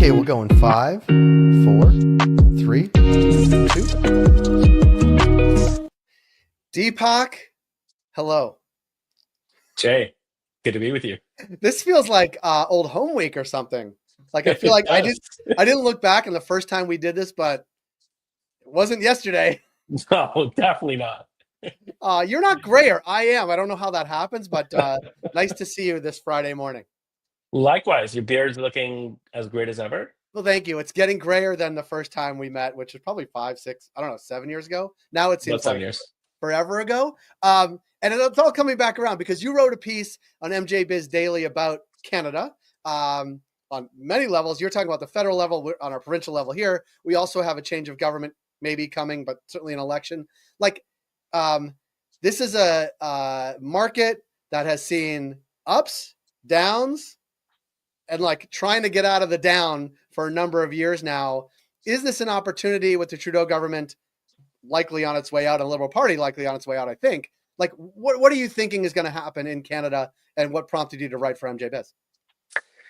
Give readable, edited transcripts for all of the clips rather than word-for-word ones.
Okay, we'll go in 5, 4, 3, 2. Deepak, hello. Jay, good to be with you. This feels like old home week or something. Like I feel It like does. I didn't look back on the first time we did this, but it wasn't yesterday. No, definitely not. You're not grayer. I am. I don't know how that happens, but nice to see you this Friday morning. Likewise, your beard's looking as great as ever. Well, thank you. It's getting grayer than the first time we met, which is probably 5, 6, I don't know, 7 years ago. Now it About seems seven like years. forever ago. And it's all coming back around because you wrote a piece on MJBizDaily about Canada on many levels. You're talking about the federal level, on our provincial level here. We also have a change of government maybe coming, but certainly an election. Like, this is a market that has seen ups, downs, and like trying to get out of the down for a number of years now. Is this an opportunity with the Trudeau government likely on its way out, and a Liberal Party likely on its way out, I think? Like, what are you thinking is going to happen in Canada, and what prompted you to write for MJBiz?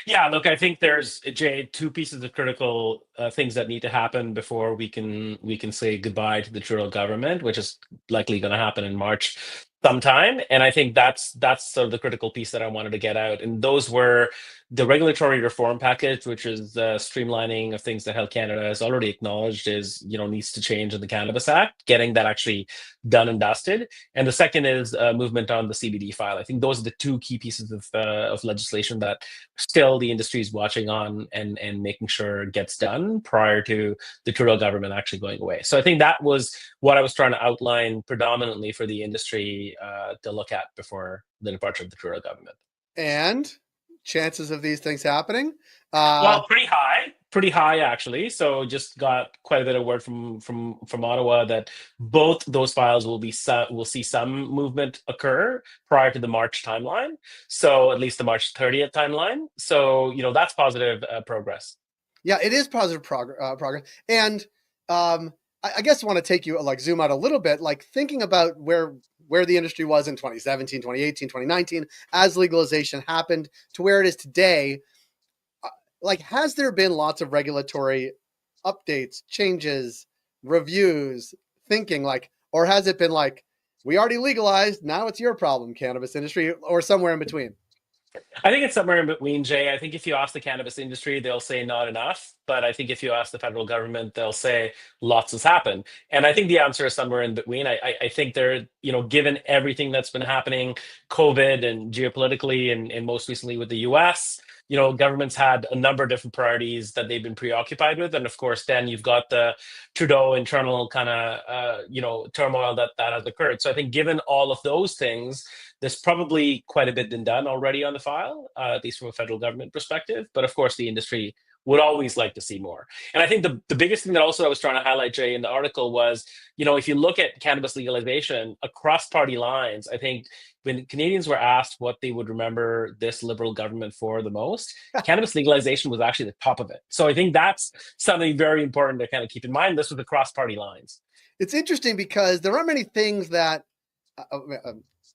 Yeah, look, I think there's Jay two pieces of critical things that need to happen before we can say goodbye to the Trudeau government, which is likely going to happen in March sometime. And I think that's sort of the critical piece that I wanted to get out. And those were the regulatory reform package, which is the streamlining of things that Health Canada has already acknowledged is needs to change in the Cannabis Act, getting that actually done and dusted. And the second is movement on the CBD file. I think those are the two key pieces of legislation that still the industry is watching on and making sure it gets done prior to the Trudeau government actually going away. So I think that was what I was trying to outline predominantly for the industry to look at before the departure of the Trudeau government. And chances of these things happening? Well, pretty high actually. So just got quite a bit of word from Ottawa that both those files will see some movement occur prior to the March timeline. So at least the March 30th timeline. So that's positive progress. Yeah, it is positive progress. And I guess I want to take you, like, zoom out a little bit, like thinking about where the industry was in 2017, 2018, 2019, as legalization happened to where it is today. Like, has there been lots of regulatory updates, changes, reviews, thinking, like, or has it been like, we already legalized, now it's your problem, cannabis industry, or somewhere in between? I think it's somewhere in between, Jay. I think if you ask the cannabis industry, they'll say not enough. But I think if you ask the federal government, they'll say lots has happened. And I think the answer is somewhere in between. I think they're, given everything that's been happening, COVID and geopolitically, and most recently with the US, governments had a number of different priorities that they've been preoccupied with. And of course, then you've got the Trudeau internal kind of, turmoil that has occurred. So I think given all of those things, there's probably quite a bit been done already on the file, at least from a federal government perspective. But of course, the industry would always like to see more. And I think the biggest thing that also I was trying to highlight, Jay, in the article was, if you look at cannabis legalization across party lines, I think when Canadians were asked what they would remember this Liberal government for the most, cannabis legalization was actually the top of it. So I think that's something very important to kind of keep in mind. This was across party lines. It's interesting because there are many things that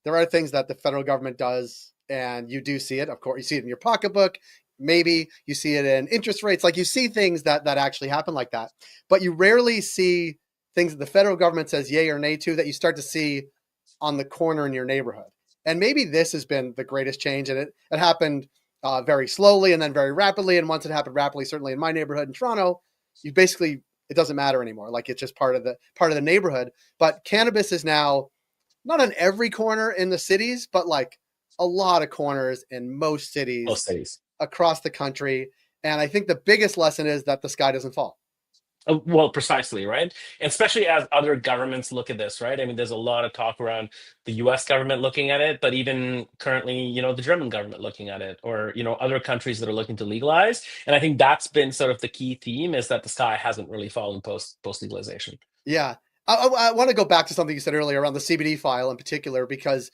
there are things that the federal government does, and you do see it. Of course, you see it in your pocketbook. Maybe you see it in interest rates. Like, you see things that actually happen like that, but you rarely see things that the federal government says yay or nay to that you start to see on the corner in your neighborhood. And maybe this has been the greatest change, and it happened very slowly and then very rapidly. And once it happened rapidly, certainly in my neighborhood in Toronto, you basically, it doesn't matter anymore. Like, it's just part of the neighborhood. But cannabis is now not on every corner in the cities, but like a lot of corners in most cities. Most cities. Across the country. And I think the biggest lesson is that the sky doesn't fall. Well, precisely, right? And especially as other governments look at this, right? I mean, there's a lot of talk around the US government looking at it, but even currently, the German government looking at it, or, other countries that are looking to legalize. And I think that's been sort of the key theme, is that the sky hasn't really fallen post legalization. Yeah. I want to go back to something you said earlier around the CBD file in particular, because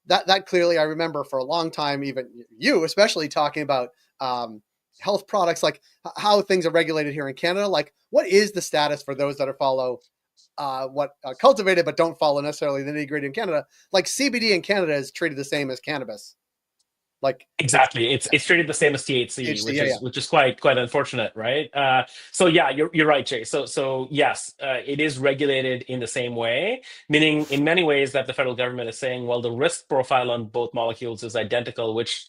that clearly, I remember for a long time, even you especially, talking about health products, like how things are regulated here in Canada. Like, what is the status for those that are follow what Cultivated but don't follow necessarily the nitty-gritty in Canada? Like, CBD in Canada is treated the same as cannabis. Like Exactly. It's treated the same as THC, THC. which Yeah, yeah. is quite unfortunate, right? So yeah, you're right, Jay. So yes, it is regulated in the same way, meaning in many ways that the federal government is saying, well, the risk profile on both molecules is identical, which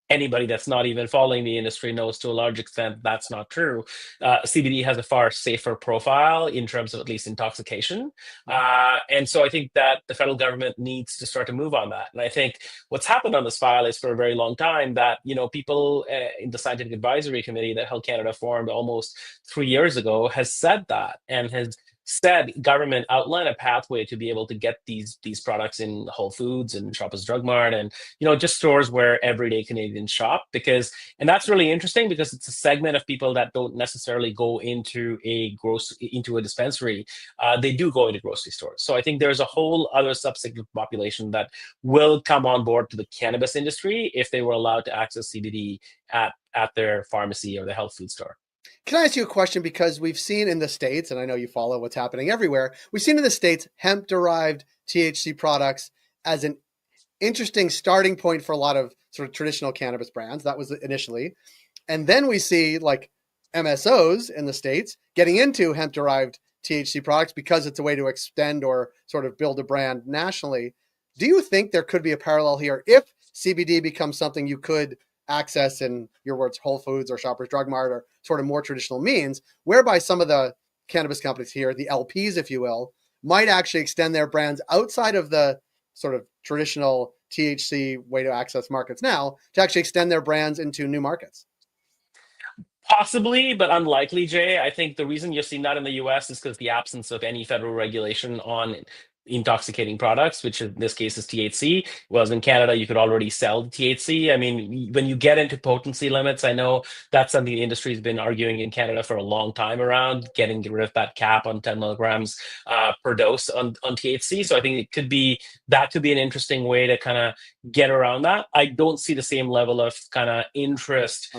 anybody that's not even following the industry knows to a large extent that's not true. CBD has a far safer profile in terms of at least intoxication. And so I think that the federal government needs to start to move on that. And I think what's happened on this file is for a very long time that, people in the scientific advisory committee that Health Canada formed almost 3 years ago has said that and has said government outline a pathway to be able to get these products in Whole Foods and Shoppers Drug Mart and just stores where everyday Canadians shop. And that's really interesting because it's a segment of people that don't necessarily go into a dispensary. They do go into grocery stores. So I think there's a whole other subsegment of population that will come on board to the cannabis industry if they were allowed to access CBD at their pharmacy or the health food store. Can I ask you a question? Because we've seen in the States, and I know you follow what's happening everywhere, we've seen in the States hemp-derived THC products as an interesting starting point for a lot of sort of traditional cannabis brands. That was initially. And then we see like MSOs in the States getting into hemp-derived THC products because it's a way to extend or sort of build a brand nationally. Do you think there could be a parallel here if CBD becomes something you could access in, your words, Whole Foods or Shoppers Drug Mart or sort of more traditional means, whereby some of the cannabis companies here, the LPs, if you will, might actually extend their brands outside of the sort of traditional THC way to access markets now to actually extend their brands into new markets? Possibly, but unlikely, Jay. I think the reason you're seeing that in the US is because the absence of any federal regulation on intoxicating products, which in this case is THC. Whereas in Canada, you could already sell the THC. I mean, when you get into potency limits, I know that's something the industry has been arguing in Canada for a long time around getting rid of that cap on 10 milligrams per dose on THC. So I think that could be an interesting way to kind of get around that. I don't see the same level of kind of interest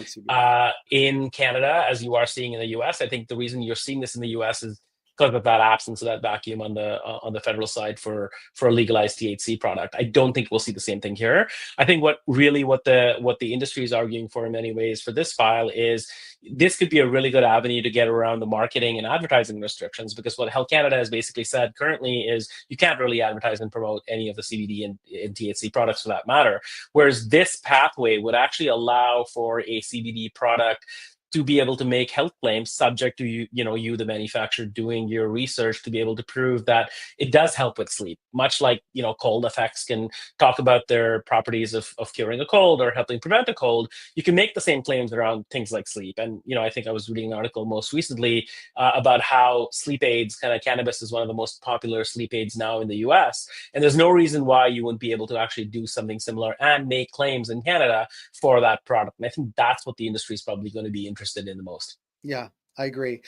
in Canada as you are seeing in the US. I think the reason you're seeing this in the US is because of that absence of that vacuum on the federal side for a legalized THC product. I don't think we'll see the same thing here. I think what the industry is arguing for in many ways for this file is this could be a really good avenue to get around the marketing and advertising restrictions, because what Health Canada has basically said currently is you can't really advertise and promote any of the CBD and THC products for that matter. Whereas this pathway would actually allow for a CBD product to be able to make health claims subject to you, the manufacturer, doing your research to be able to prove that it does help with sleep. Much like, cold effects can talk about their properties of curing a cold or helping prevent a cold, you can make the same claims around things like sleep. And, I think I was reading an article most recently about how sleep aids, kind of cannabis is one of the most popular sleep aids now in the US. And there's no reason why you wouldn't be able to actually do something similar and make claims in Canada for that product. And I think that's what the industry is probably going to be interested in the most. Yeah, I agree.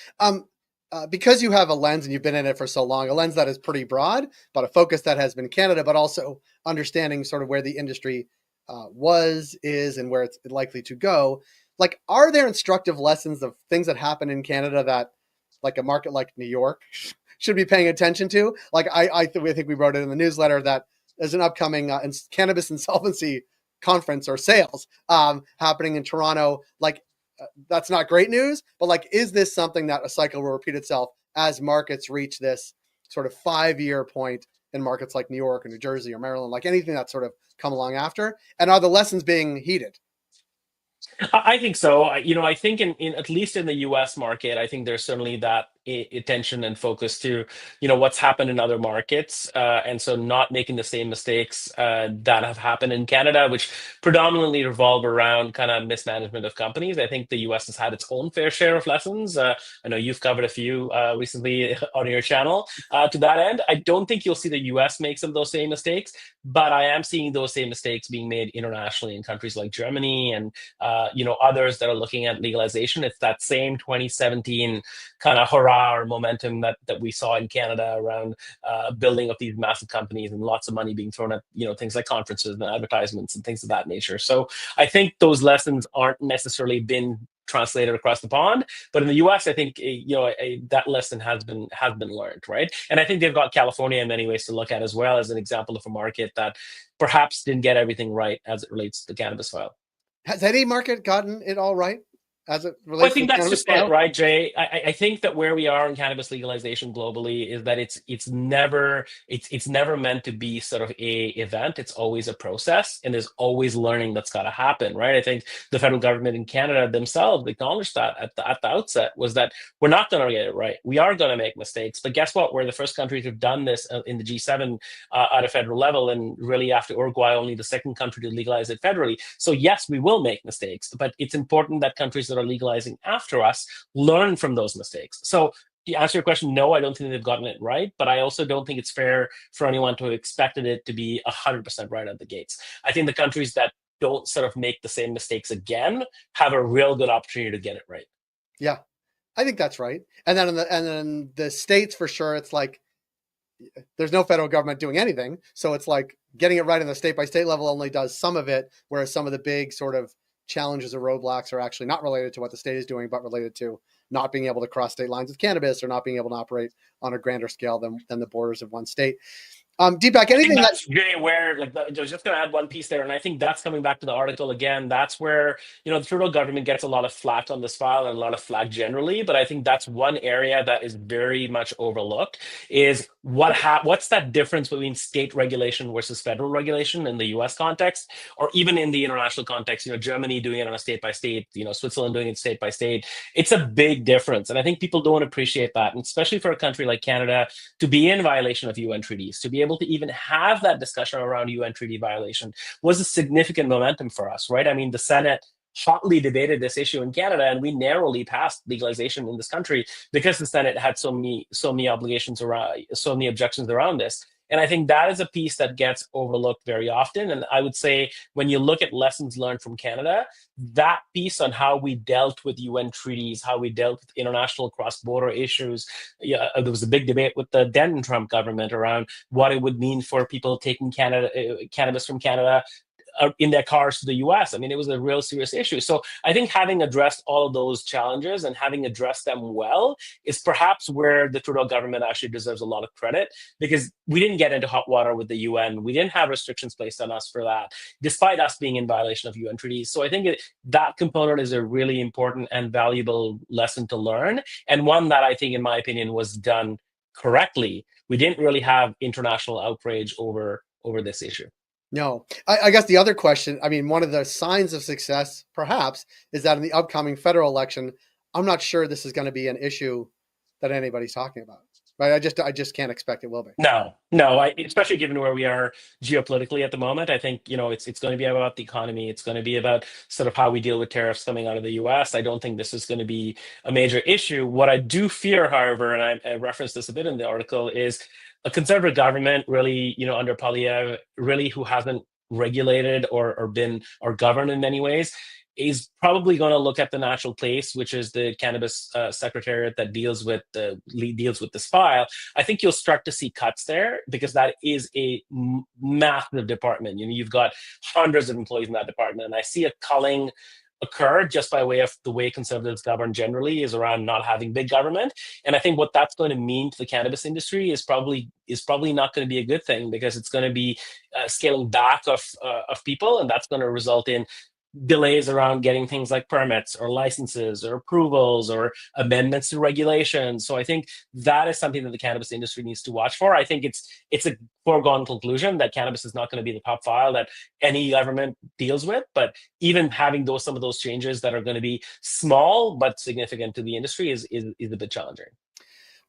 Because you have a lens and you've been in it for so long, a lens that is pretty broad, but a focus that has been Canada, but also understanding sort of where the industry is, and where it's likely to go. Like, are there instructive lessons of things that happen in Canada that, like a market like New York, should be paying attention to? Like, I think we wrote it in the newsletter that there's an upcoming cannabis insolvency conference or sales happening in Toronto. Like, that's not great news, but like, is this something that a cycle will repeat itself as markets reach this sort of 5-year point in markets like New York or New Jersey or Maryland, like anything that's sort of come along after? And are the lessons being heeded? I think so. I think in at least in the U.S. market, I think there's certainly that attention and focus to, what's happened in other markets, and so not making the same mistakes that have happened in Canada, which predominantly revolve around kind of mismanagement of companies. I think the U.S. has had its own fair share of lessons. I know you've covered a few recently on your channel. To that end, I don't think you'll see the U.S. make some of those same mistakes, but I am seeing those same mistakes being made internationally in countries like Germany and others that are looking at legalization. It's that same 2017 kind of hurrah or momentum that we saw in Canada around building up these massive companies and lots of money being thrown at things like conferences and advertisements and things of that nature. So I think those lessons aren't necessarily been translated across the pond. But in the U.S., I think that lesson has been learned, right? And I think they've got California in many ways to look at as well as an example of a market that perhaps didn't get everything right as it relates to the cannabis file. Has any market gotten it all right as it Well, I relates to think the that's cannabis just it, file? right, Jay? I think that where we are in cannabis legalization globally is that it's never meant to be sort of a event. It's always a process, and there's always learning that's got to happen, right? I think the federal government in Canada themselves acknowledged that at the outset, was that we're not going to get it right. We are going to make mistakes, but guess what? We're the first country to have done this in the G7 at a federal level, and really after Uruguay, only the second country to legalize it federally. So yes, we will make mistakes, but it's important that countries that are legalizing after us learn from those mistakes. So to answer your question, no, I don't think they've gotten it right, but I also don't think it's fair for anyone to have expected it to be 100% right out the gates. I think the countries that don't sort of make the same mistakes again have a real good opportunity to get it right. Yeah, I think that's right. And then the states, for sure, it's like there's no federal government doing anything. So it's like getting it right on the state by state level only does some of it, whereas some of the big sort of challenges or roadblocks are actually not related to what the state is doing, but related to not being able to cross state lines with cannabis or not being able to operate on a grander scale than the borders of one state. Deepak, anything that's very aware. Like, I was just going to add one piece there, and I think that's coming back to the article again. That's where the Trudeau government gets a lot of flack on this file and a lot of flack generally. But I think that's one area that is very much overlooked. Is what's that difference between state regulation versus federal regulation in the U.S. context, or even in the international context? Germany doing it on a state by state. Switzerland doing it state by state. It's a big difference, and I think people don't appreciate that, and especially for a country like Canada to be in violation of UN treaties, to be able to even have that discussion around UN treaty violation was a significant momentum for us, right? I mean, the Senate hotly debated this issue in Canada, and we narrowly passed legalization in this country because the Senate had so many obligations around, so many objections around this. And I think that is a piece that gets overlooked very often. And I would say when you look at lessons learned from Canada, that piece on how we dealt with UN treaties, how we dealt with international cross-border issues, there was a big debate with the then Trump government around what it would mean for people taking cannabis from Canada in their cars to the US. I mean, it was a real serious issue. So I think having addressed all of those challenges and having addressed them well is perhaps where the Trudeau government actually deserves a lot of credit, because we didn't get into hot water with the UN. We didn't have restrictions placed on us for that, despite us being in violation of UN treaties. So I think that component is a really important and valuable lesson to learn, and one that I think, in my opinion, was done correctly. We didn't really have international outrage over this issue. No, I guess the other question, I mean, one of the signs of success, perhaps, is that in the upcoming federal election, I'm not sure this is going to be an issue that anybody's talking about. Right? I just can't expect it will be. No, especially given where we are geopolitically at the moment. I think it's going to be about the economy. It's going to be about sort of how we deal with tariffs coming out of the U.S. I don't think this is going to be a major issue. What I do fear, however, and I referenced this a bit in the article, is a conservative government, really, under Poilievre, really, who hasn't regulated or governed in many ways, is probably going to look at the natural place, which is the cannabis secretariat that deals with this file. I think you'll start to see cuts there, because that is a massive department. You've got hundreds of employees in that department, and I see a culling occur just by way of the way conservatives govern generally, is around not having big government. And I think what that's going to mean to the cannabis industry is probably not going to be a good thing, because it's going to be scaling back of people, and that's going to result in delays around getting things like permits or licenses or approvals or amendments to regulations. So I think that is something that the cannabis industry needs to watch for. I think it's a foregone conclusion that cannabis is not going to be the top file that any government deals with, but even having some of those changes that are going to be small but significant to the industry is a bit challenging.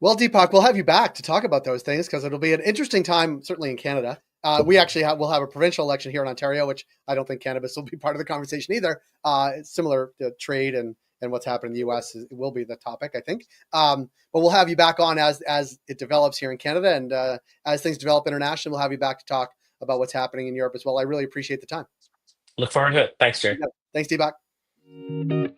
Well, Deepak, we'll have you back to talk about those things, because it'll be an interesting time, certainly in Canada. We actually will have a provincial election here in Ontario, which I don't think cannabis will be part of the conversation either. It's similar to trade and what's happened in the U.S. It will be the topic, I think. But we'll have you back on as it develops here in Canada, and as things develop internationally, we'll have you back to talk about what's happening in Europe as well. I really appreciate the time. Look forward to it. Thanks, Jay. Thanks, Deepak.